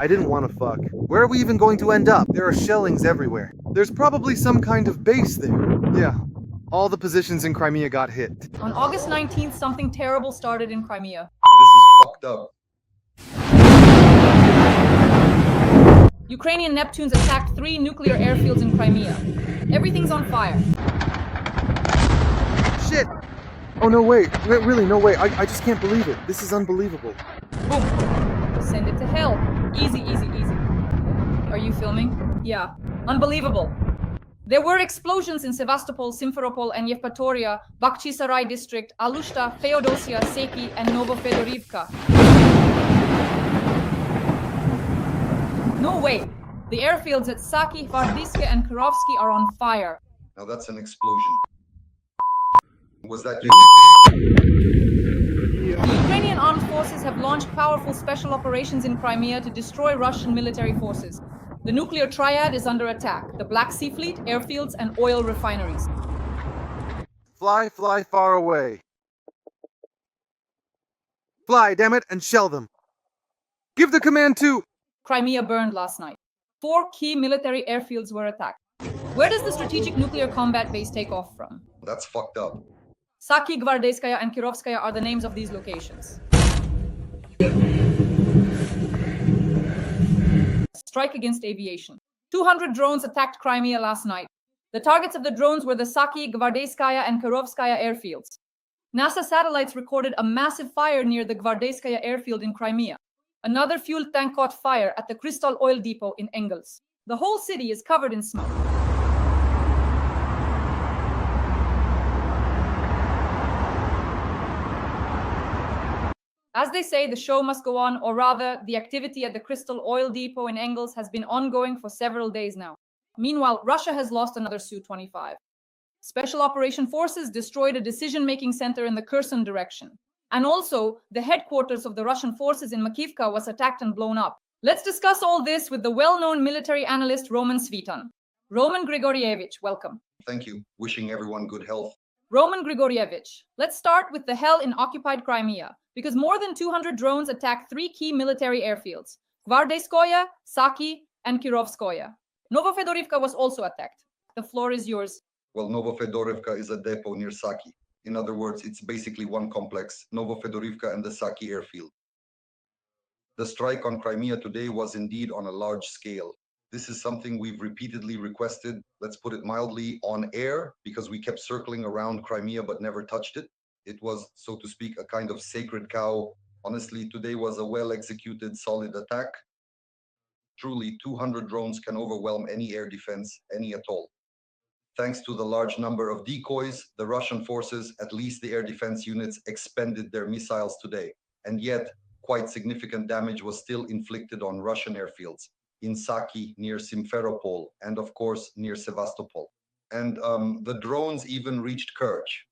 I didn't want to fuck. Where are we even going to end up? There are shellings everywhere. There's probably some kind of base there. Yeah, all the positions in Crimea got hit. On August 19th, something terrible started in Crimea. This is fucked up. Ukrainian Neptunes attacked 3 nuclear airfields in Crimea. Everything's on fire. Shit! Oh, no way. Really, no way. I just can't believe it. This is unbelievable. Boom! Send it to hell. Easy, easy, easy. Are you filming? Yeah. Unbelievable. There were explosions in Sevastopol, Simferopol, and Yevpatoria, Bakhchisarai district, Alushta, Feodosia, Seki, and Novofedorivka. No way! The airfields at Saki, Vardiske, and Kurovsky are on fire. Now that's an explosion. Was that you? The Ukrainian armed forces have launched powerful special operations in Crimea to destroy Russian military forces. The nuclear triad is under attack: the Black Sea Fleet, airfields, and oil refineries. Fly far away. Fly, damn it, and shell them. Give the command to... Crimea burned last night. 4 key military airfields were attacked. Where does the strategic nuclear combat base take off from? That's fucked up. Saki, Gvardeyskaya, and Kirovskaya are the names of these locations. Strike against aviation. 200 drones attacked Crimea last night. The targets of the drones were the Saki, Gvardeyskaya, and Kirovskaya airfields. NASA satellites recorded a massive fire near the Gvardeyskaya airfield in Crimea. Another fuel tank caught fire at the Crystal Oil Depot in Engels. The whole city is covered in smoke. As they say, the show must go on, or rather, the activity at the Crystal Oil Depot in Engels has been ongoing for several days now. Meanwhile, Russia has lost another Su-25. Special Operation Forces destroyed a decision-making center in the Kherson direction. And also, the headquarters of the Russian forces in Makivka was attacked and blown up. Let's discuss all this with the well-known military analyst Roman Svitan. Roman Grigorievich, welcome. Thank you. Wishing everyone good health. Roman Grigorievich, let's start with the hell in occupied Crimea, because more than 200 drones attacked 3 key military airfields: Gvardeyskoye, Saki, and Kirovskoye. Novofedorivka was also attacked. The floor is yours. Well, Novofedorivka is a depot near Saki. In other words, it's basically one complex, Novofedorivka and the Saki airfield. The strike on Crimea today was indeed on a large scale. This is something we've repeatedly requested, let's put it mildly, on air, because we kept circling around Crimea but never touched it. It was, so to speak, a kind of sacred cow. Honestly, today was a well-executed, solid attack. Truly, 200 drones can overwhelm any air defense, any at all. Thanks to the large number of decoys, the Russian forces, at least the air defense units, expended their missiles today. And yet, quite significant damage was still inflicted on Russian airfields, in Saki, near Simferopol, and of course, near Sevastopol. And the drones even reached Kerch.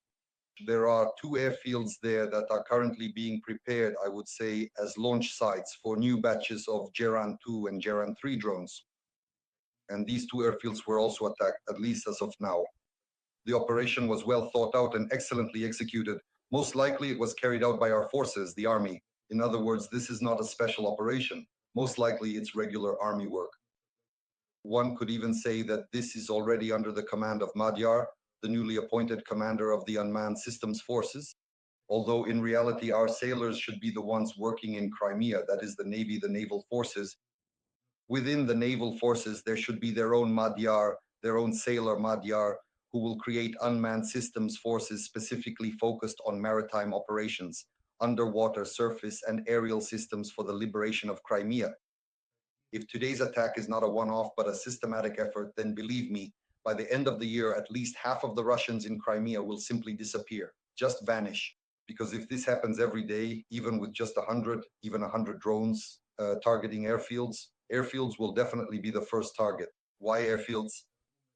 There are 2 airfields there that are currently being prepared, I would say, as launch sites for new batches of Geran 2 and Geran 3 drones. And these 2 airfields were also attacked, at least as of now. The operation was well thought out and excellently executed. Most likely it was carried out by our forces, the army. In other words, this is not a special operation. Most likely it's regular army work. One could even say that this is already under the command of Madhyar, the newly appointed commander of the Unmanned Systems Forces. Although in reality our sailors should be the ones working in Crimea, that is the Navy, the naval forces. Within the naval forces, there should be their own Madhyar, their own sailor Madhyar, who will create unmanned systems forces specifically focused on maritime operations, underwater, surface, and aerial systems for the liberation of Crimea. If today's attack is not a one-off but a systematic effort, then believe me, by the end of the year, at least half of the Russians in Crimea will simply disappear, just vanish. Because if this happens every day, even with just 100, even 100 drones targeting airfields, airfields will definitely be the first target. Why airfields?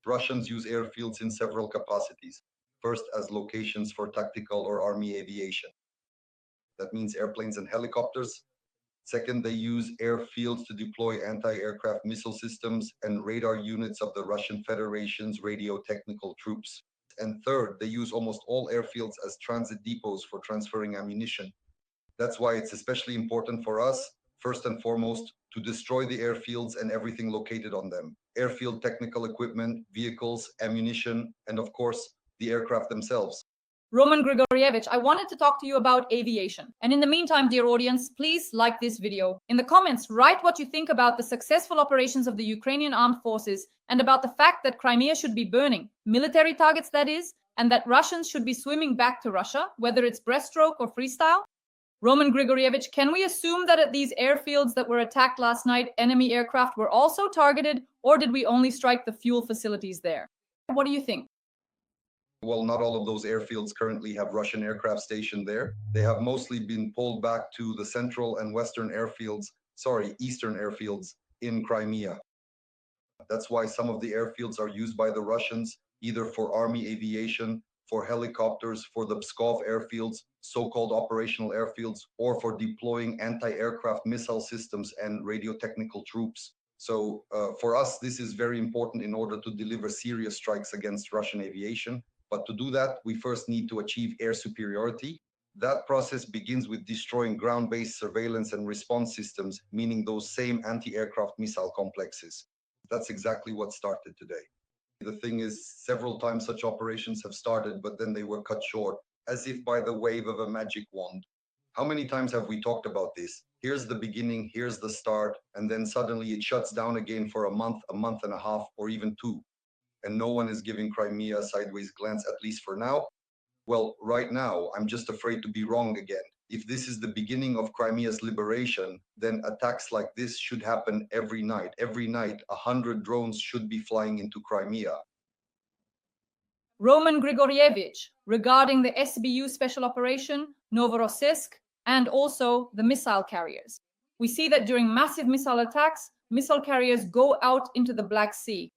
Russians use airfields in several capacities. First, as locations for tactical or army aviation. That means airplanes and helicopters. Second, they use airfields to deploy anti-aircraft missile systems and radar units of the Russian Federation's radio technical troops. And third, they use almost all airfields as transit depots for transferring ammunition. That's why it's especially important for us, First and foremost, to destroy the airfields and everything located on them. Airfield technical equipment, vehicles, ammunition, and of course, the aircraft themselves. Roman Grigorievich, I wanted to talk to you about aviation. And in the meantime, dear audience, please like this video. In the comments, write what you think about the successful operations of the Ukrainian armed forces and about the fact that Crimea should be burning, military targets that is, and that Russians should be swimming back to Russia, whether it's breaststroke or freestyle. Roman Grigorievich, can we assume that at these airfields that were attacked last night, enemy aircraft were also targeted, or did we only strike the fuel facilities there? What do you think? Well, not all of those airfields currently have Russian aircraft stationed there. They have mostly been pulled back to the central and western airfields, eastern airfields in Crimea. That's why some of the airfields are used by the Russians, either for army aviation, for helicopters, for the Pskov airfields, so-called operational airfields, or for deploying anti-aircraft missile systems and radio technical troops. So for us, this is very important in order to deliver serious strikes against Russian aviation. But to do that, we first need to achieve air superiority. That process begins with destroying ground-based surveillance and response systems, meaning those same anti-aircraft missile complexes. That's exactly what started today. The thing is, several times such operations have started, but then they were cut short, as if by the wave of a magic wand. How many times have we talked about this? Here's the beginning, here's the start, and then suddenly it shuts down again for a month and a half, or even two. And no one is giving Crimea a sideways glance, at least for now. Well, right now, I'm just afraid to be wrong again. If this is the beginning of Crimea's liberation, then attacks like this should happen every night. Every night, 100 drones should be flying into Crimea. Roman Grigorievich, regarding the SBU special operation, Novorossiysk, and also the missile carriers. We see that during massive missile attacks, missile carriers go out into the Black Sea.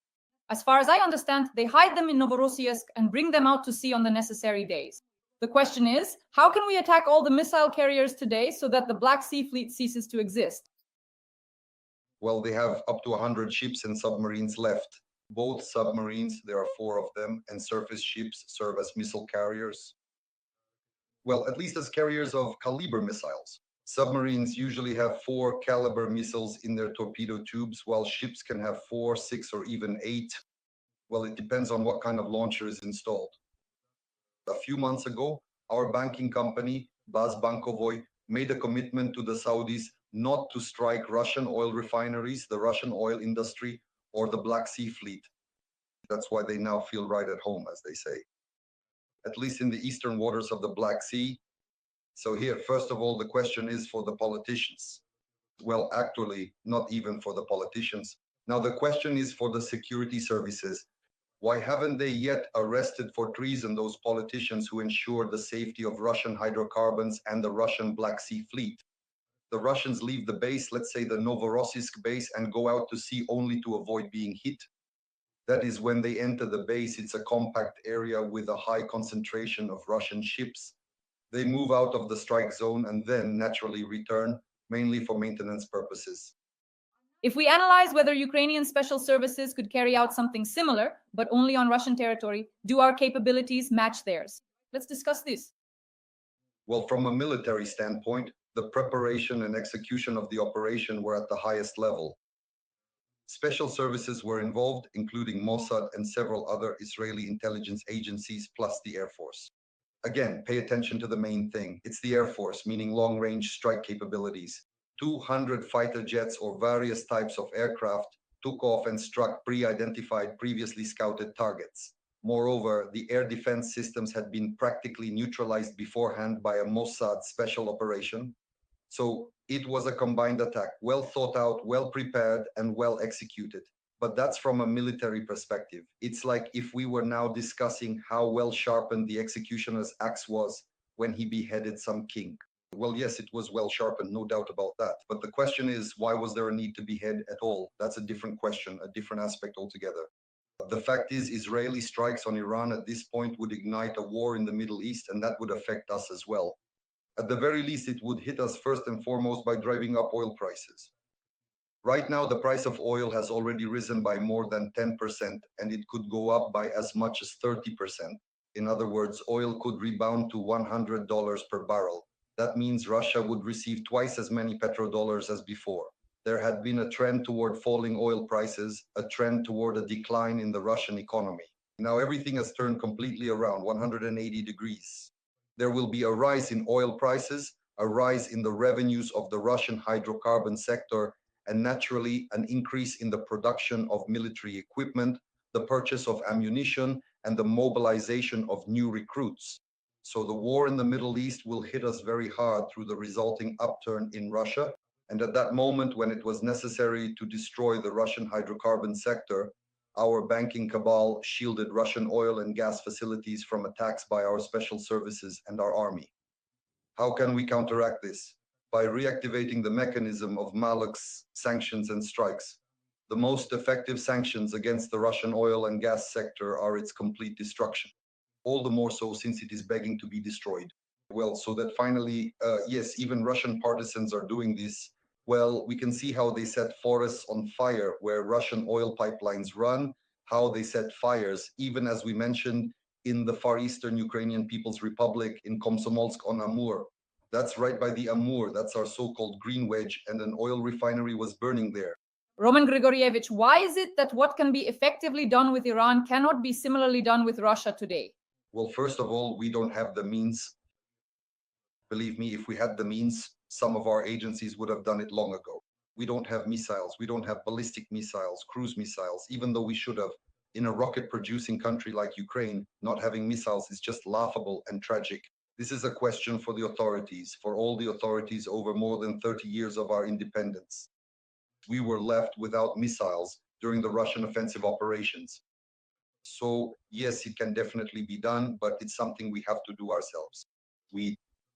As far as I understand, they hide them in Novorossiysk and bring them out to sea on the necessary days. The question is, how can we attack all the missile carriers today so that the Black Sea Fleet ceases to exist? Well, they have up to 100 ships and submarines left. Both submarines, there are 4 of them, and surface ships serve as missile carriers. Well, at least as carriers of caliber missiles. Submarines usually have 4 caliber missiles in their torpedo tubes, while ships can have 4, 6, or even 8. Well, it depends on what kind of launcher is installed. A few months ago, our banking company, Baz Bankovoy, made a commitment to the Saudis not to strike Russian oil refineries, the Russian oil industry, or the Black Sea Fleet. That's why they now feel right at home, as they say. At least in the eastern waters of the Black Sea. So here, first of all, the question is for the politicians. Well, actually, not even for the politicians. Now, the question is for the security services. Why haven't they yet arrested for treason those politicians who ensure the safety of Russian hydrocarbons and the Russian Black Sea Fleet? The Russians leave the base, let's say the Novorossiysk base, and go out to sea only to avoid being hit. That is, when they enter the base, it's a compact area with a high concentration of Russian ships. They move out of the strike zone and then naturally return, mainly for maintenance purposes. If we analyze whether Ukrainian special services could carry out something similar, but only on Russian territory, do our capabilities match theirs? Let's discuss this. Well, from a military standpoint, the preparation and execution of the operation were at the highest level. Special services were involved, including Mossad and several other Israeli intelligence agencies, plus the Air Force. Again, pay attention to the main thing. It's the Air Force, meaning long-range strike capabilities. 200 fighter jets or various types of aircraft took off and struck pre-identified, previously scouted targets. Moreover, the air defense systems had been practically neutralized beforehand by a Mossad special operation. So it was a combined attack, well thought out, well prepared, and well executed. But that's from a military perspective. It's like if we were now discussing how well sharpened the executioner's axe was when he beheaded some king. Well, yes, it was well sharpened, no doubt about that. But the question is, why was there a need to behead at all? That's a different question, a different aspect altogether. The fact is, Israeli strikes on Iran at this point would ignite a war in the Middle East, and that would affect us as well. At the very least, it would hit us first and foremost by driving up oil prices. Right now, the price of oil has already risen by more than 10%, and it could go up by as much as 30%. In other words, oil could rebound to $100 per barrel. That means Russia would receive twice as many petrodollars as before. There had been a trend toward falling oil prices, a trend toward a decline in the Russian economy. Now everything has turned completely around 180 degrees. There will be a rise in oil prices, a rise in the revenues of the Russian hydrocarbon sector, and naturally an increase in the production of military equipment, the purchase of ammunition, and the mobilization of new recruits. So the war in the Middle East will hit us very hard through the resulting upturn in Russia. And at that moment, when it was necessary to destroy the Russian hydrocarbon sector, our banking cabal shielded Russian oil and gas facilities from attacks by our special services and our army. How can we counteract this? By reactivating the mechanism of Malak's sanctions and strikes. The most effective sanctions against the Russian oil and gas sector are its complete destruction. All the more so since it is begging to be destroyed. Well, so that finally, yes, even Russian partisans are doing this. Well, we can see how they set forests on fire where Russian oil pipelines run, how they set fires, even as we mentioned, in the Far Eastern Ukrainian People's Republic in Komsomolsk on Amur. That's right by the Amur, that's our so-called green wedge, and an oil refinery was burning there. Roman Grigorievich, why is it that what can be effectively done with Iran cannot be similarly done with Russia today? Well, first of all, we don't have the means. Believe me, if we had the means, some of our agencies would have done it long ago. We don't have missiles. We don't have ballistic missiles, cruise missiles, even though we should have. In a rocket-producing country like Ukraine, not having missiles is just laughable and tragic. This is a question for the authorities, for all the authorities over more than 30 years of our independence. We were left without missiles during the Russian offensive operations. So yes, it can definitely be done, but it's something we have to do ourselves.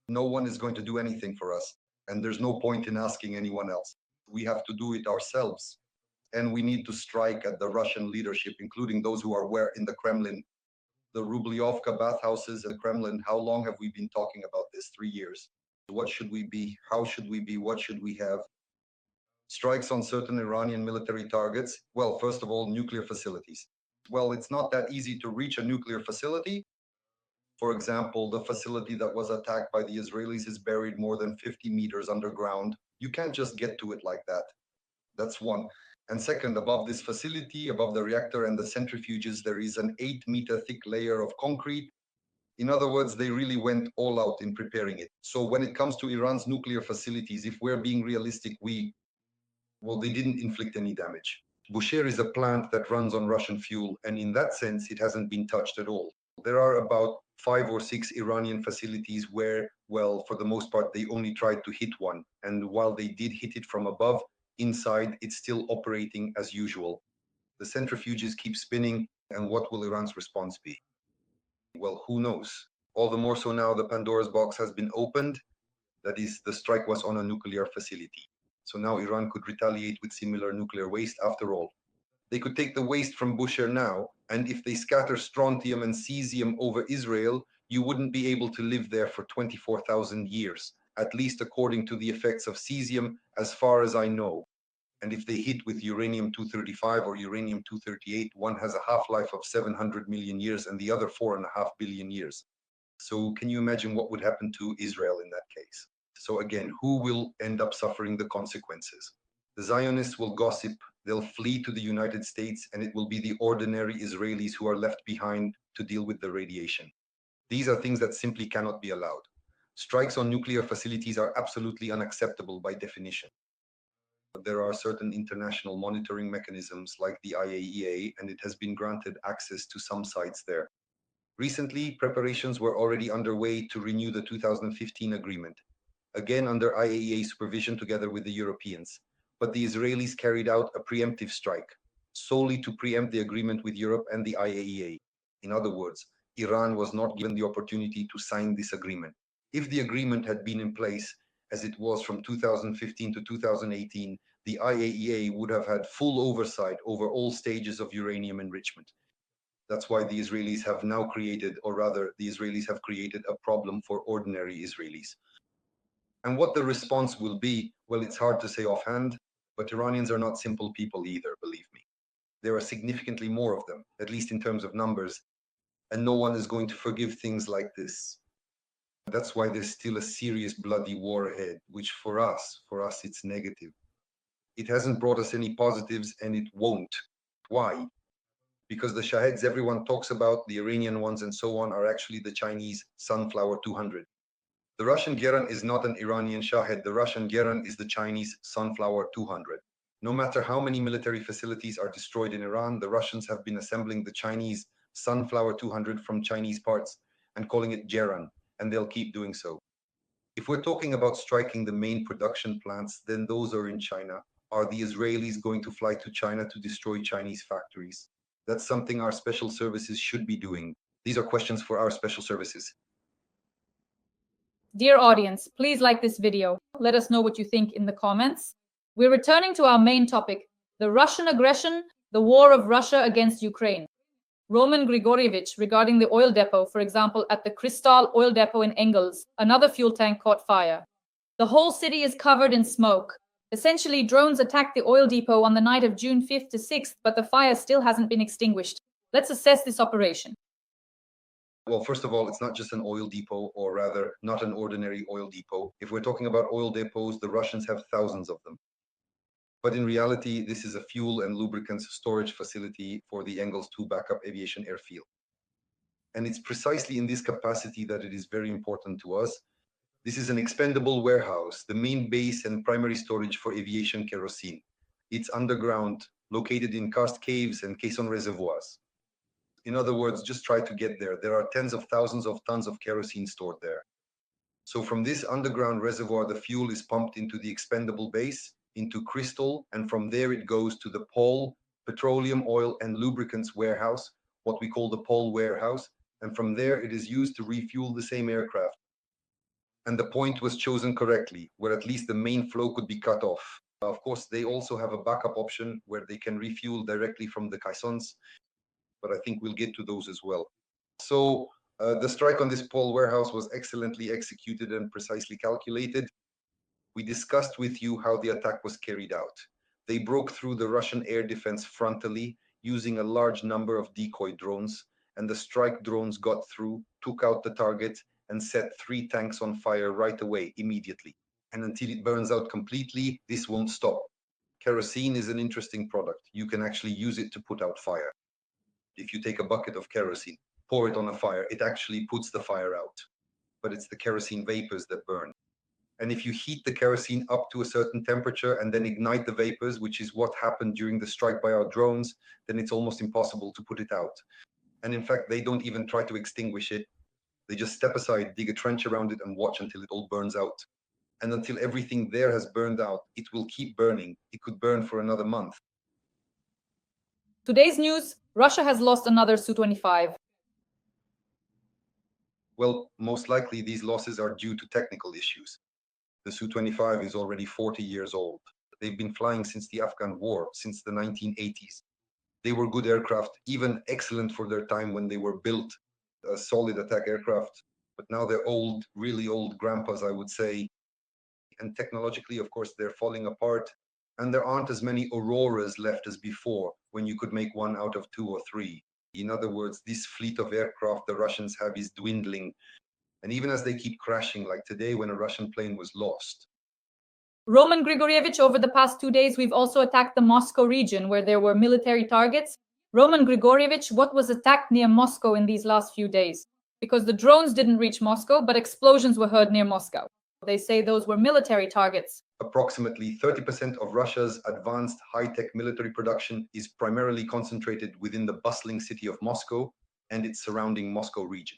No one is going to do anything for us, and there's no point in asking anyone else. We have to do it ourselves, and we need to strike at the Russian leadership, including those who are in the Kremlin. The Rubliovka bathhouses in the Kremlin, how long have we been talking about this? 3 years. What should we be? How should we be? What should we have? Strikes on certain Iranian military targets. Well, first of all, nuclear facilities. Well, it's not that easy to reach a nuclear facility. For example, the facility that was attacked by the Israelis is buried more than 50 meters underground. You can't just get to it like that. That's one. And second, above this facility, above the reactor and the centrifuges, there is an 8-meter thick layer of concrete. In other words, they really went all out in preparing it. So when it comes to Iran's nuclear facilities, if we're being realistic, they didn't inflict any damage. Bushehr is a plant that runs on Russian fuel, and in that sense, it hasn't been touched at all. There are about 5 or 6 Iranian facilities where, well, for the most part, they only tried to hit one. And while they did hit it from above, inside, it's still operating as usual. The centrifuges keep spinning, and what will Iran's response be? Well, who knows? All the more so now the Pandora's box has been opened. That is, the strike was on a nuclear facility. So now Iran could retaliate with similar nuclear waste after all. They could take the waste from Bushehr now, and if they scatter strontium and cesium over Israel, you wouldn't be able to live there for 24,000 years, at least according to the effects of cesium, as far as I know. And if they hit with uranium-235 or uranium-238, one has a half-life of 700 million years and the other 4.5 billion years. So can you imagine what would happen to Israel in that case? So again, who will end up suffering the consequences? The Zionists will gossip, they'll flee to the United States, and it will be the ordinary Israelis who are left behind to deal with the radiation. These are things that simply cannot be allowed. Strikes on nuclear facilities are absolutely unacceptable by definition. There are certain international monitoring mechanisms like the IAEA, and it has been granted access to some sites there. Recently, preparations were already underway to renew the 2015 agreement, again under IAEA supervision together with the Europeans. But the Israelis carried out a preemptive strike, solely to preempt the agreement with Europe and the IAEA. In other words, Iran was not given the opportunity to sign this agreement. If the agreement had been in place, as it was from 2015 to 2018, the IAEA would have had full oversight over all stages of uranium enrichment. That's why the Israelis have now created, or rather, the Israelis have created a problem for ordinary Israelis. And what the response will be, well, it's hard to say offhand, but Iranians are not simple people either, believe me. There are significantly more of them, at least in terms of numbers, and no one is going to forgive things like this. That's why there's still a serious bloody war ahead, which for us, it's negative. It hasn't brought us any positives and it won't. Why? Because the Shaheds everyone talks about, the Iranian ones and so on, are actually the Chinese Sunflower 200. The Russian Geran is not an Iranian Shahed. The Russian Geran is the Chinese Sunflower 200. No matter how many military facilities are destroyed in Iran, the Russians have been assembling the Chinese Sunflower 200 from Chinese parts and calling it Geran, and they'll keep doing so. If we're talking about striking the main production plants, then those are in China. Are the Israelis going to fly to China to destroy Chinese factories? That's something our special services should be doing. These are questions for our special services. Dear audience, please like this video. Let us know what you think in the comments. We're returning to our main topic, the Russian aggression, the war of Russia against Ukraine. Roman Grigorievich regarding the oil depot, for example, at the Kristall oil depot in Engels, another fuel tank caught fire. The whole city is covered in smoke. Essentially, drones attacked the oil depot on the night of June 5th to 6th, but the fire still hasn't been extinguished. Let's assess this operation. Well, first of all, it's not just an oil depot, or rather, not an ordinary oil depot. If we're talking about oil depots, the Russians have thousands of them. But in reality, this is a fuel and lubricants storage facility for the Engels 2 backup aviation airfield. And it's precisely in this capacity that it is very important to us. This is an expendable warehouse, the main base and primary storage for aviation kerosene. It's underground, located in karst caves and caisson reservoirs. In other words, just try to get there. There are tens of thousands of tons of kerosene stored there. So from this underground reservoir, the fuel is pumped into the expendable base, into Crystal, and from there it goes to the Pole petroleum oil and lubricants warehouse, what we call the Pole warehouse. And from there it is used to refuel the same aircraft. And the point was chosen correctly, where at least the main flow could be cut off. Of course, they also have a backup option where they can refuel directly from the caissons, but I think we'll get to those as well. So the strike on this Pole warehouse was excellently executed and precisely calculated. We discussed with you how the attack was carried out. They broke through the Russian air defense frontally using a large number of decoy drones, and the strike drones got through, took out the target, and set 3 tanks on fire right away, immediately. And until it burns out completely, this won't stop. Kerosene is an interesting product. You can actually use it to put out fire. If you take a bucket of kerosene, pour it on a fire, it actually puts the fire out. But it's the kerosene vapors that burn. And if you heat the kerosene up to a certain temperature and then ignite the vapors, which is what happened during the strike by our drones, then it's almost impossible to put it out. And in fact, they don't even try to extinguish it. They just step aside, dig a trench around it, and watch until it all burns out. And until everything there has burned out, it will keep burning. It could burn for another month. Today's news, Russia has lost another Su-25. Well, most likely these losses are due to technical issues. The Su-25 is already 40 years old. They've been flying since the Afghan War, since the 1980s. They were good aircraft, even excellent for their time when they were built, a solid attack aircraft. But now they're old, really old grandpas, I would say. And technologically, of course, they're falling apart. And there aren't as many Auroras left as before, when you could make one out of 2 or 3. In other words, this fleet of aircraft the Russians have is dwindling. And even as they keep crashing, like today when a Russian plane was lost. Roman Grigorievich, over the past 2 days, we've also attacked the Moscow region where there were military targets. Roman Grigorievich, what was attacked near Moscow in these last few days? Because the drones didn't reach Moscow, but explosions were heard near Moscow. They say those were military targets. Approximately 30% of Russia's advanced high-tech military production is primarily concentrated within the bustling city of Moscow and its surrounding Moscow region.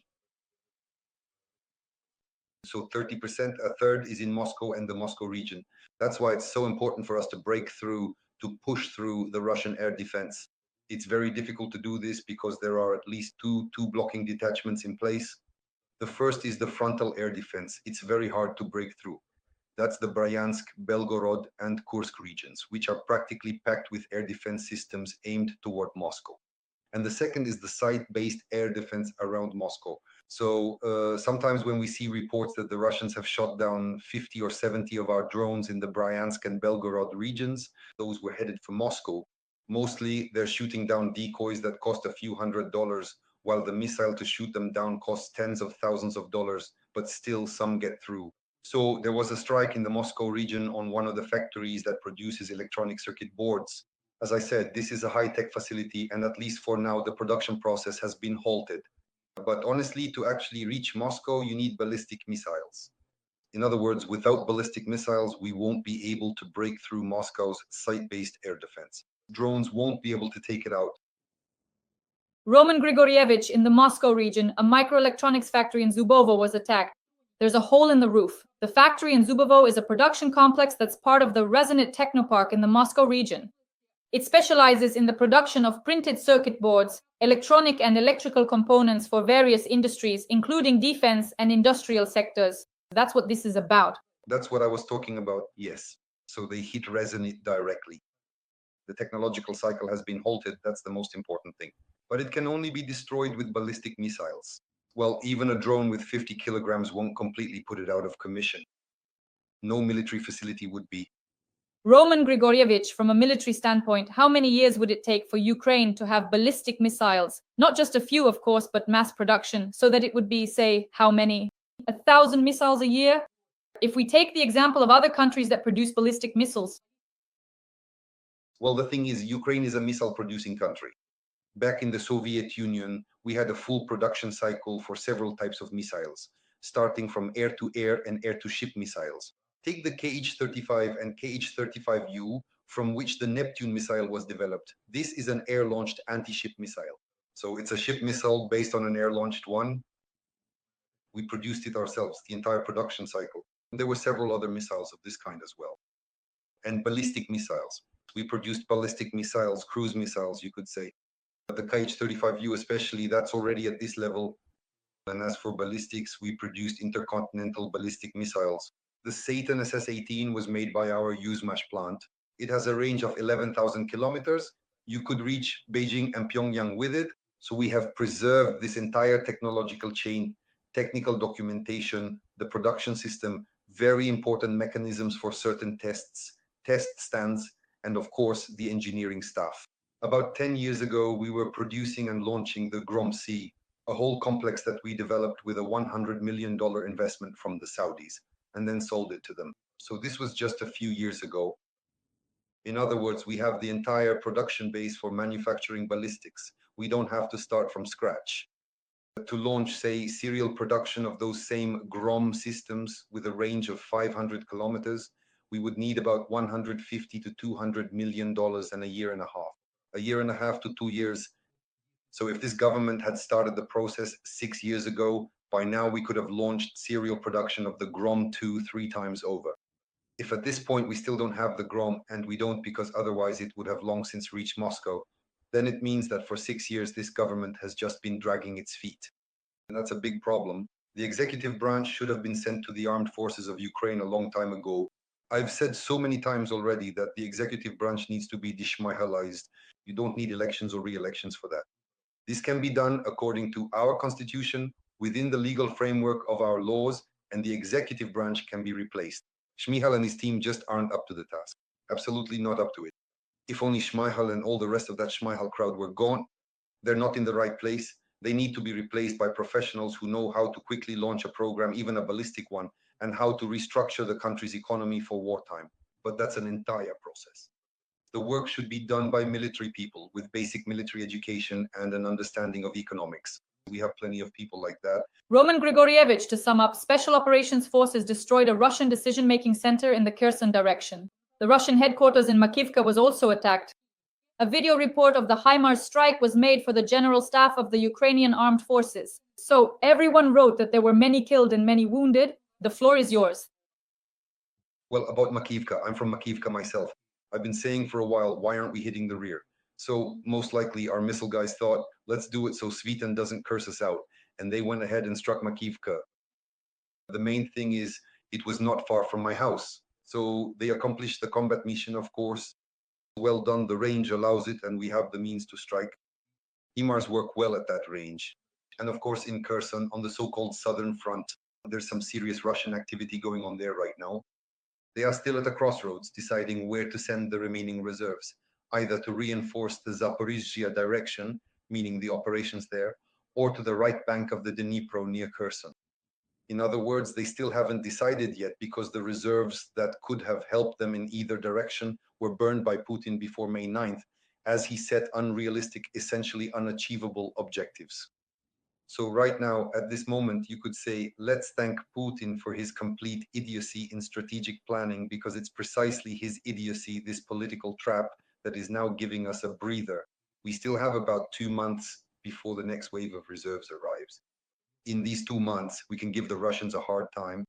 So 30%, a third, is in Moscow and the Moscow region. That's why it's so important for us to break through, to push through the Russian air defense. It's very difficult to do this because there are at least two blocking detachments in place. The first is the frontal air defense. It's very hard to break through. That's the Bryansk, Belgorod, and Kursk regions, which are practically packed with air defense systems aimed toward Moscow. And the second is the site-based air defense around Moscow. So sometimes when we see reports that the Russians have shot down 50 or 70 of our drones in the Bryansk and Belgorod regions, those were headed for Moscow. Mostly they're shooting down decoys that cost a few $100s, while the missile to shoot them down costs tens of thousands of dollars, but still some get through. So there was a strike in the Moscow region on one of the factories that produces electronic circuit boards. As I said, this is a high-tech facility, and at least for now, the production process has been halted. But honestly, to actually reach Moscow, you need ballistic missiles. In other words, without ballistic missiles, we won't be able to break through Moscow's site-based air defense. Drones won't be able to take it out. Roman Grigorievich in the Moscow region, a microelectronics factory in Zubovo was attacked. There's a hole in the roof. The factory in Zubovo is a production complex that's part of the Resonant Technopark in the Moscow region. It specializes in the production of printed circuit boards, electronic and electrical components for various industries, including defense and industrial sectors. That's what this is about. That's what I was talking about, yes. So they hit Resonant directly. The technological cycle has been halted, that's the most important thing. But it can only be destroyed with ballistic missiles. Well, even a drone with 50 kilograms won't completely put it out of commission. No military facility would be. Roman Grigorievich, from a military standpoint, how many years would it take for Ukraine to have ballistic missiles? Not just a few, of course, but mass production, so that it would be, say, how many? 1,000 missiles a year? If we take the example of other countries that produce ballistic missiles. Well, the thing is, Ukraine is a missile-producing country. Back in the Soviet Union, we had a full production cycle for several types of missiles, starting from air-to-air and air-to-ship missiles. Take the KH-35 and KH-35U, from which the Neptune missile was developed. This is an air-launched anti-ship missile. So it's a ship missile based on an air-launched one. We produced it ourselves, the entire production cycle. And there were several other missiles of this kind as well. And ballistic missiles. We produced ballistic missiles, cruise missiles, you could say. The KH-35U especially, that's already at this level. And as for ballistics, we produced intercontinental ballistic missiles. The Satan SS-18 was made by our Yuzhmash plant. It has a range of 11,000 kilometers. You could reach Beijing and Pyongyang with it. So we have preserved this entire technological chain, technical documentation, the production system, very important mechanisms for certain tests, test stands, and of course, the engineering staff. About 10 years ago, we were producing and launching the Grom-C, a whole complex that we developed with a $100 million investment from the Saudis, and then sold it to them. So this was just a few years ago. In other words, we have the entire production base for manufacturing ballistics. We don't have to start from scratch. To launch, say, serial production of those same Grom systems with a range of 500 kilometers, we would need about $150 to $200 million and a year and a half. A year and a half to 2 years. So if this government had started the process 6 years ago, by now we could have launched serial production of the Grom 2 3 times over. If at this point we still don't have the Grom, and we don't because otherwise it would have long since reached Moscow, then it means that for 6 years this government has just been dragging its feet. And that's a big problem. The executive branch should have been sent to the armed forces of Ukraine a long time ago. I've said so many times already that the executive branch needs to be deshmihalized. You don't need elections or re-elections for that. This can be done according to our constitution, within the legal framework of our laws, and the executive branch can be replaced. Shmihal and his team just aren't up to the task. Absolutely not up to it. If only Shmihal and all the rest of that Shmihal crowd were gone, they're not in the right place. They need to be replaced by professionals who know how to quickly launch a program, even a ballistic one, and how to restructure the country's economy for wartime. But that's an entire process. The work should be done by military people with basic military education and an understanding of economics. We have plenty of people like that. Roman Grigorievich, to sum up, Special Operations Forces destroyed a Russian decision-making center in the Kherson direction. The Russian headquarters in Makivka was also attacked. A video report of the HIMARS strike was made for the General Staff of the Ukrainian Armed Forces. So everyone wrote that there were many killed and many wounded. The floor is yours. Well, about Makivka, I'm from Makivka myself. I've been saying for a while, why aren't we hitting the rear? So most likely our missile guys thought, let's do it so Svitan doesn't curse us out. And they went ahead and struck Makivka. The main thing is, it was not far from my house. So they accomplished the combat mission, of course. Well done, the range allows it, and we have the means to strike. HIMARS work well at that range. And of course, in Kherson, on the so-called southern front, there's some serious Russian activity going on there right now. They are still at a crossroads, deciding where to send the remaining reserves, either to reinforce the Zaporizhzhia direction, meaning the operations there, or to the right bank of the Dnipro near Kherson. In other words, they still haven't decided yet because the reserves that could have helped them in either direction were burned by Putin before May 9th, as he set unrealistic, essentially unachievable objectives. So right now, at this moment, you could say, let's thank Putin for his complete idiocy in strategic planning, because it's precisely his idiocy, this political trap, that is now giving us a breather. We still have about 2 months before the next wave of reserves arrives. In these 2 months, we can give the Russians a hard time.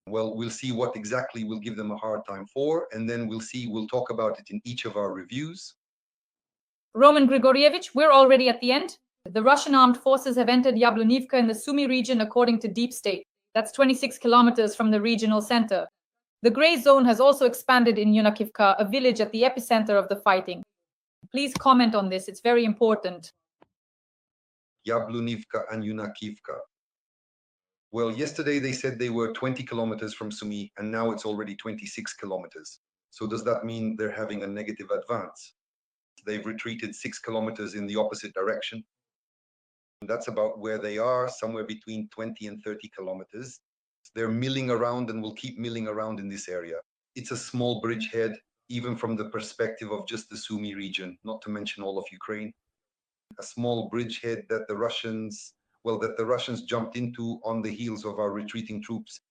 Well, we'll see what exactly we'll give them a hard time for, and then we'll talk about it in each of our reviews. Roman Grigorievich, we're already at the end. The Russian armed forces have entered Yablonivka in the Sumy region according to Deep State. That's 26 kilometers from the regional center. The gray zone has also expanded in Yunakivka, a village at the epicenter of the fighting. Please comment on this, it's very important. Yablonivka and Yunakivka. Well, yesterday they said they were 20 kilometers from Sumy, and now it's already 26 kilometers. So does that mean they're having a negative advance? They've retreated 6 kilometers in the opposite direction. That's about where they are, somewhere between 20 and 30 kilometers. They're milling around and will keep milling around in this area. It's a small bridgehead, even from the perspective of just the Sumy region, not to mention all of Ukraine. A small bridgehead that the Russians jumped into on the heels of our retreating troops.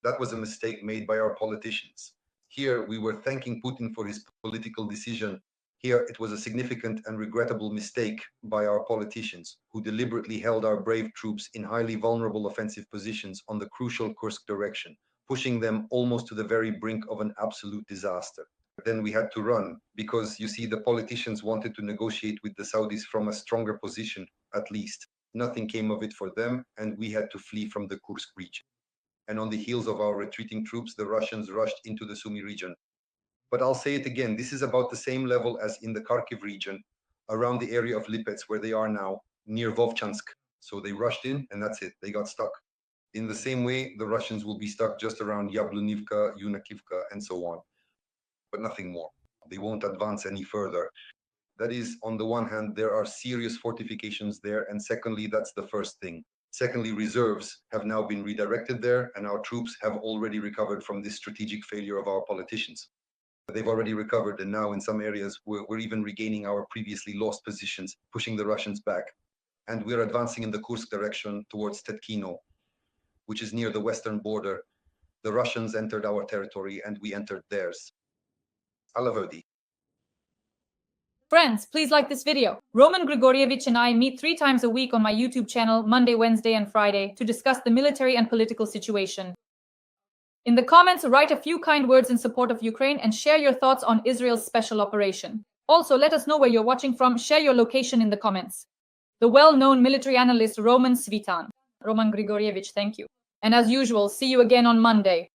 That was a mistake made by our politicians. Here, we were thanking Putin for his political decision. Here, it was a significant and regrettable mistake by our politicians, who deliberately held our brave troops in highly vulnerable offensive positions on the crucial Kursk direction, pushing them almost to the very brink of an absolute disaster. Then we had to run, because you see, the politicians wanted to negotiate with the Saudis from a stronger position, at least. Nothing came of it for them, and we had to flee from the Kursk region. And on the heels of our retreating troops, the Russians rushed into the Sumy region. But I'll say it again, this is about the same level as in the Kharkiv region, around the area of Lipetsk, where they are now, near Vovchansk. So they rushed in, and that's it, they got stuck. In the same way, the Russians will be stuck just around Yablonivka, Yunakivka, and so on. But nothing more. They won't advance any further. That is, on the one hand, there are serious fortifications there, and secondly, that's the first thing. Secondly, reserves have now been redirected there, and our troops have already recovered from this strategic failure of our politicians. They've already recovered, and now in some areas, we're even regaining our previously lost positions, pushing the Russians back. And we're advancing in the Kursk direction towards Tetkino, which is near the western border. The Russians entered our territory, and we entered theirs. Alavodi. Friends, please like this video. Roman Grigorievich and I meet 3 times a week on my YouTube channel, Monday, Wednesday, and Friday, to discuss the military and political situation. In the comments, write a few kind words in support of Ukraine and share your thoughts on Israel's special operation. Also, let us know where you're watching from. Share your location in the comments. The well-known military analyst Roman Svitan. Roman Grigorievich, thank you. And as usual, see you again on Monday.